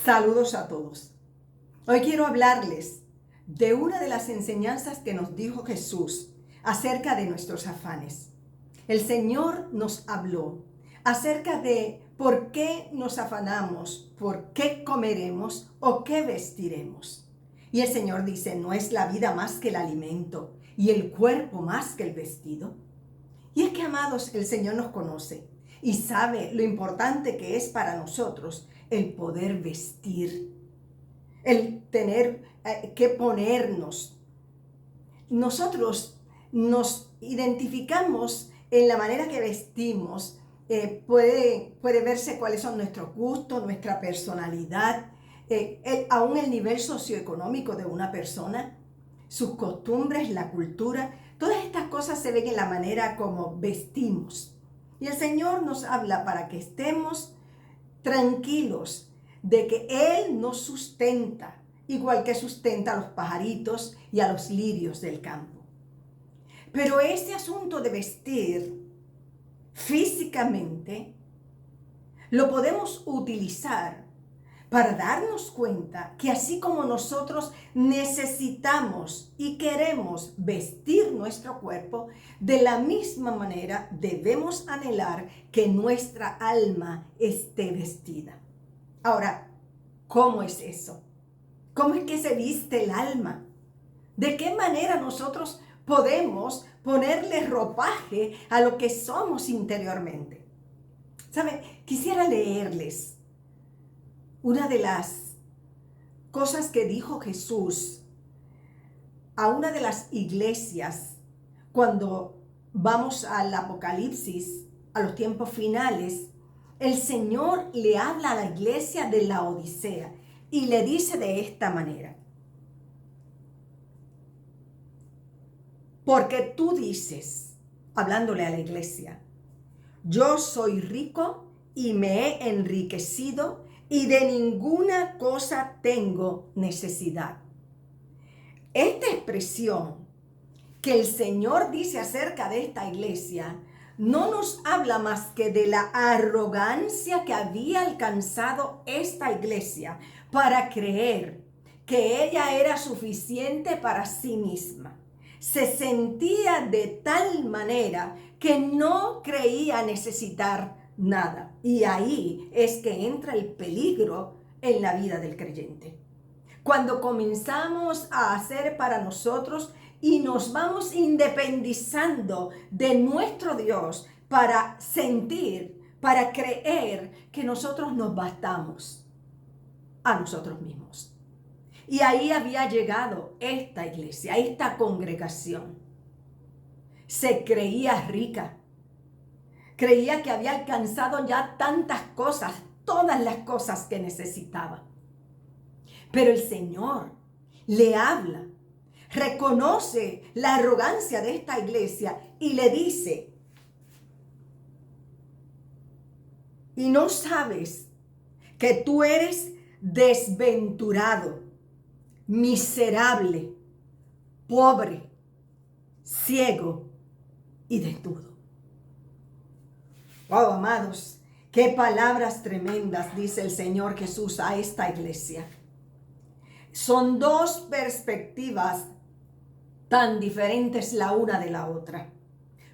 Saludos a todos. Hoy quiero hablarles de una de las enseñanzas que nos dijo Jesús acerca de nuestros afanes. El Señor nos habló acerca de por qué nos afanamos, por qué comeremos o qué vestiremos. Y el Señor dice, ¿no es la vida más que el alimento y el cuerpo más que el vestido? Y es que, amados, el Señor nos conoce y sabe lo importante que es para nosotros el poder vestir, el tener que ponernos. Nosotros nos identificamos en la manera que vestimos. Puede verse cuáles son nuestros gustos, nuestra personalidad, aún el nivel socioeconómico de una persona, sus costumbres, la cultura. Todas estas cosas se ven en la manera como vestimos. Y el Señor nos habla para que estemos tranquilos de que Él nos sustenta, igual que sustenta a los pajaritos y a los lirios del campo. Pero este asunto de vestir físicamente lo podemos utilizar para darnos cuenta que así como nosotros necesitamos y queremos vestir nuestro cuerpo, de la misma manera debemos anhelar que nuestra alma esté vestida. Ahora, ¿cómo es eso? ¿Cómo es que se viste el alma? ¿De qué manera nosotros podemos ponerle ropaje a lo que somos interiormente? ¿Saben? Quisiera leerles una de las cosas que dijo Jesús a una de las iglesias cuando vamos al Apocalipsis, a los tiempos finales. El Señor le habla a la iglesia de la Odisea y le dice de esta manera: porque tú dices, hablándole a la iglesia, yo soy rico y me he enriquecido y de ninguna cosa tengo necesidad. Esta expresión que el Señor dice acerca de esta iglesia no nos habla más que de la arrogancia que había alcanzado esta iglesia para creer que ella era suficiente para sí misma. Se sentía de tal manera que no creía necesitar nada. Y ahí es que entra el peligro en la vida del creyente. Cuando comenzamos a hacer para nosotros y nos vamos independizando de nuestro Dios para sentir, para creer que nosotros nos bastamos a nosotros mismos. Y ahí había llegado esta iglesia, esta congregación. Se creía rica, creía que había alcanzado ya tantas cosas, todas las cosas que necesitaba. Pero el Señor le habla, reconoce la arrogancia de esta iglesia y le dice: ¿y no sabes que tú eres desventurado, miserable, pobre, ciego y desnudo? Wow, amados, qué palabras tremendas dice el Señor Jesús a esta iglesia. Son dos perspectivas tan diferentes la una de la otra.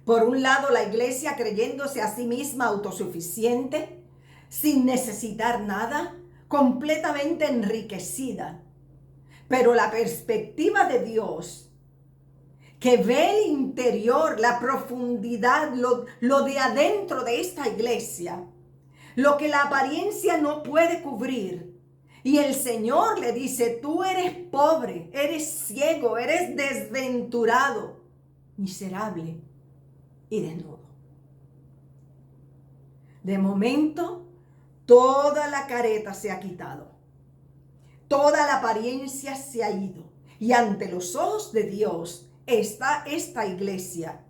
Por un lado, la iglesia creyéndose a sí misma autosuficiente, sin necesitar nada, completamente enriquecida. Pero la perspectiva de Dios, que ve el interior, la profundidad, lo de adentro de esta iglesia, lo que la apariencia no puede cubrir. Y el Señor le dice: tú eres pobre, eres ciego, eres desventurado, miserable y desnudo. De momento, toda la careta se ha quitado. Toda la apariencia se ha ido. Y ante los ojos de Dios está esta iglesia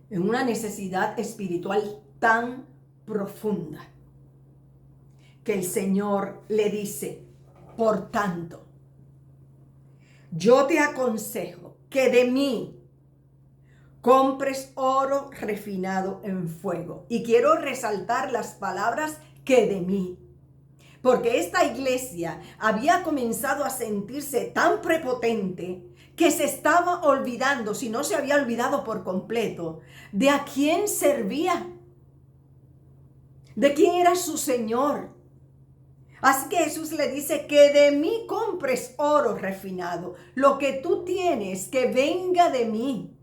en una necesidad espiritual tan profunda que el Señor le dice: por tanto, yo te aconsejo que de mí compres oro refinado en fuego. Y quiero resaltar las palabras que de mí, porque esta iglesia había comenzado a sentirse tan prepotente que se estaba olvidando, si no se había olvidado por completo, de a quién servía, de quién era su Señor. Así que Jesús le dice que de mí compres oro refinado. Lo que tú tienes, que venga de mí.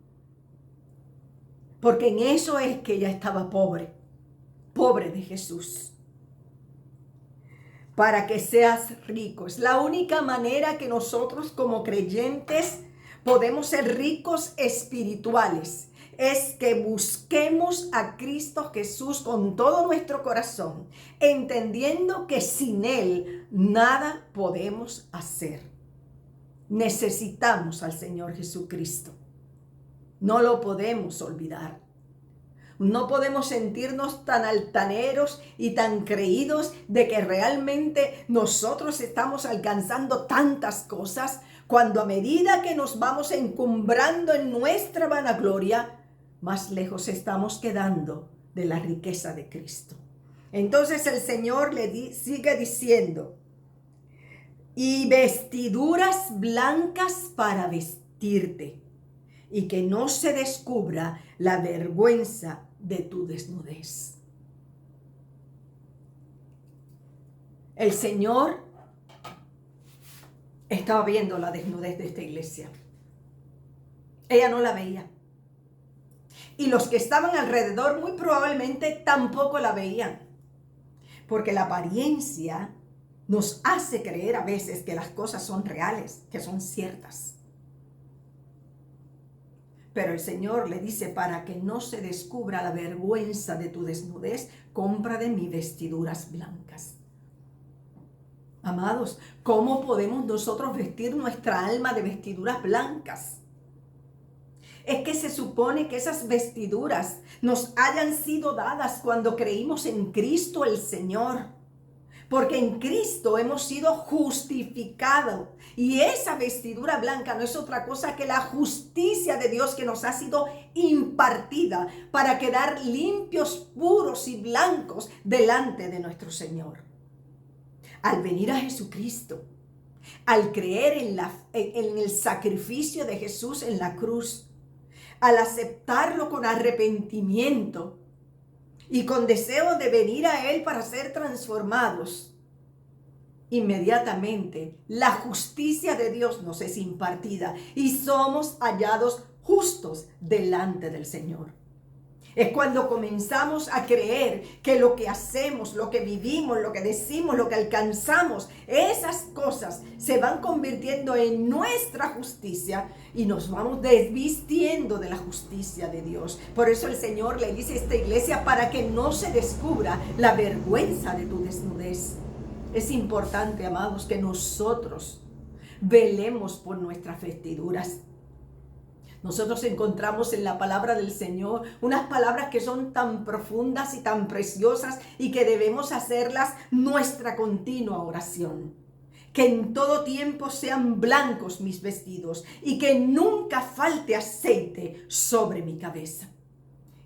Porque en eso es que ella estaba pobre. Pobre de Jesús. Para que seas rico. Es la única manera que nosotros como creyentes podemos ser ricos espirituales. Es que busquemos a Cristo Jesús con todo nuestro corazón, entendiendo que sin Él nada podemos hacer. Necesitamos al Señor Jesucristo. No lo podemos olvidar. No podemos sentirnos tan altaneros y tan creídos de que realmente nosotros estamos alcanzando tantas cosas, cuando a medida que nos vamos encumbrando en nuestra vanagloria, más lejos estamos quedando de la riqueza de Cristo. Entonces el Señor le sigue diciendo, y vestiduras blancas para vestirte, y que no se descubra la vergüenza de tu desnudez. El Señor estaba viendo la desnudez de esta iglesia. Ella no la veía. Y los que estaban alrededor muy probablemente tampoco la veían. Porque la apariencia nos hace creer a veces que las cosas son reales, que son ciertas. Pero el Señor le dice, para que no se descubra la vergüenza de tu desnudez, compra de mí vestiduras blancas. Amados, ¿cómo podemos nosotros vestir nuestra alma de vestiduras blancas? Es que se supone que esas vestiduras nos hayan sido dadas cuando creímos en Cristo el Señor. Porque en Cristo hemos sido justificados. Y esa vestidura blanca no es otra cosa que la justicia de Dios que nos ha sido impartida para quedar limpios, puros y blancos delante de nuestro Señor. Al venir a Jesucristo, al creer en el sacrificio de Jesús en la cruz, al aceptarlo con arrepentimiento y con deseo de venir a Él para ser transformados, inmediatamente la justicia de Dios nos es impartida y somos hallados justos delante del Señor. Es cuando comenzamos a creer que lo que hacemos, lo que vivimos, lo que decimos, lo que alcanzamos, esas cosas se van convirtiendo en nuestra justicia y nos vamos desvistiendo de la justicia de Dios. Por eso el Señor le dice a esta iglesia, para que no se descubra la vergüenza de tu desnudez. Es importante, amados, que nosotros velemos por nuestras vestiduras. Nosotros encontramos en la palabra del Señor unas palabras que son tan profundas y tan preciosas y que debemos hacerlas nuestra continua oración. Que en todo tiempo sean blancos mis vestidos y que nunca falte aceite sobre mi cabeza.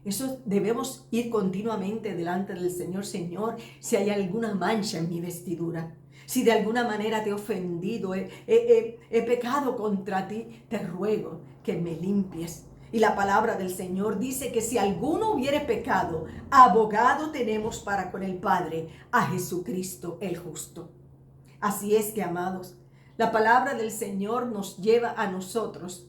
Eso debemos ir continuamente delante del Señor. Señor, si hay alguna mancha en mi vestidura, si de alguna manera te he ofendido, he pecado contra ti, te ruego que me limpies. Y la palabra del Señor dice que si alguno hubiere pecado, abogado tenemos para con el Padre, a Jesucristo el justo. Así es que, amados, la palabra del Señor nos lleva a nosotros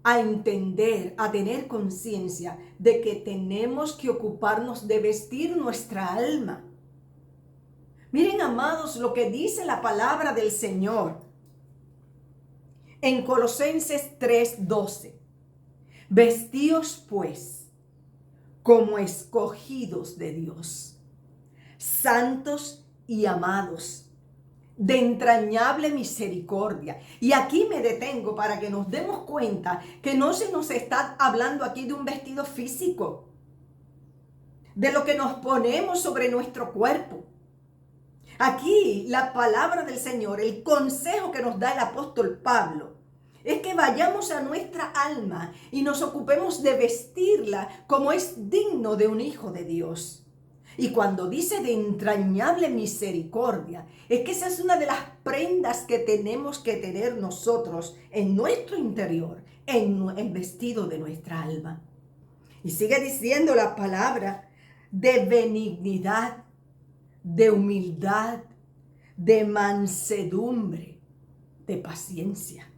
a entender, a tener conciencia de que tenemos que ocuparnos de vestir nuestra alma. Miren, amados, lo que dice la palabra del Señor en Colosenses 3:12. Vestíos pues como escogidos de Dios, santos y amados, de entrañable misericordia. Y aquí me detengo para que nos demos cuenta que no se nos está hablando aquí de un vestido físico, de lo que nos ponemos sobre nuestro cuerpo. Aquí la palabra del Señor, el consejo que nos da el apóstol Pablo, es que vayamos a nuestra alma y nos ocupemos de vestirla como es digno de un hijo de Dios. Y cuando dice de entrañable misericordia, es que esa es una de las prendas que tenemos que tener nosotros en nuestro interior, en el vestido de nuestra alma. Y sigue diciendo la palabra de benignidad, de humildad, de mansedumbre, de paciencia.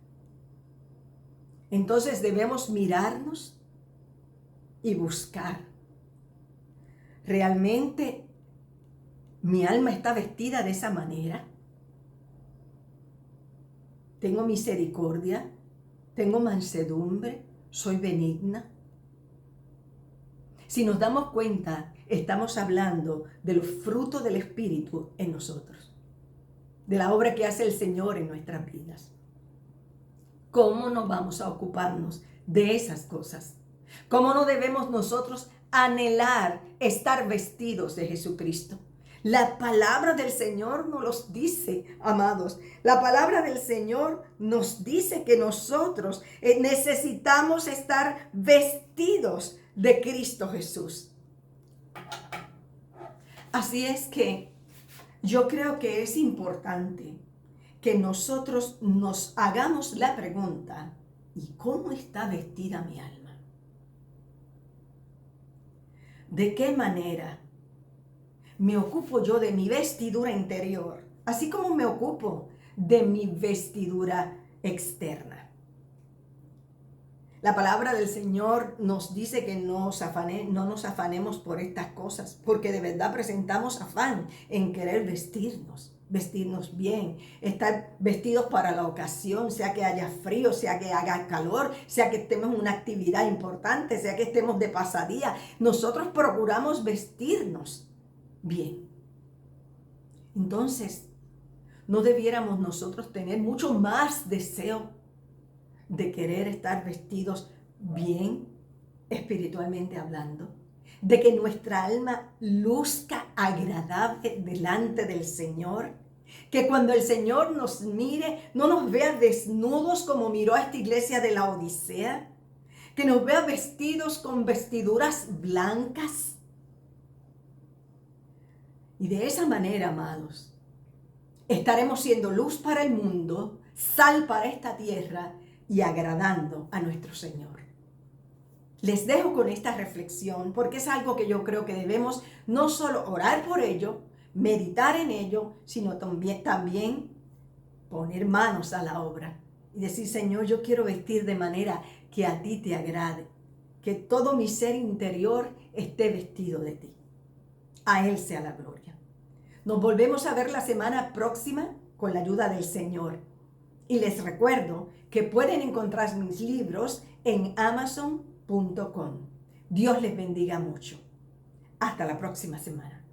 Entonces debemos mirarnos y buscar. ¿Realmente mi alma está vestida de esa manera? ¿Tengo misericordia? ¿Tengo mansedumbre? ¿Soy benigna? Si nos damos cuenta, estamos hablando de los frutos del Espíritu en nosotros, de la obra que hace el Señor en nuestras vidas. ¿Cómo no vamos a ocuparnos de esas cosas? ¿Cómo no debemos nosotros anhelar estar vestidos de Jesucristo? La palabra del Señor nos los dice, amados. La palabra del Señor nos dice que nosotros necesitamos estar vestidos de Cristo Jesús. Así es que yo creo que es importante que nosotros nos hagamos la pregunta, ¿y cómo está vestida mi alma? ¿De qué manera me ocupo yo de mi vestidura interior, así como me ocupo de mi vestidura externa? La palabra del Señor nos dice que no nos afanemos por estas cosas, porque de verdad presentamos afán en querer vestirnos bien, estar vestidos para la ocasión, sea que haya frío, sea que haga calor, sea que estemos en una actividad importante, sea que estemos de pasadía. Nosotros procuramos vestirnos bien. Entonces, ¿no debiéramos nosotros tener mucho más deseo de querer estar vestidos bien, espiritualmente hablando? De que nuestra alma luzca agradable delante del Señor. Que cuando el Señor nos mire, no nos vea desnudos como miró a esta iglesia de la Odisea. Que nos vea vestidos con vestiduras blancas. Y de esa manera, amados, estaremos siendo luz para el mundo, sal para esta tierra y agradando a nuestro Señor. Les dejo con esta reflexión porque es algo que yo creo que debemos no solo orar por ello, meditar en ello, sino también poner manos a la obra y decir, Señor, yo quiero vestir de manera que a ti te agrade, que todo mi ser interior esté vestido de ti. A Él sea la gloria. Nos volvemos a ver la semana próxima con la ayuda del Señor. Y les recuerdo que pueden encontrar mis libros en Amazon.com. Dios les bendiga mucho. Hasta la próxima semana.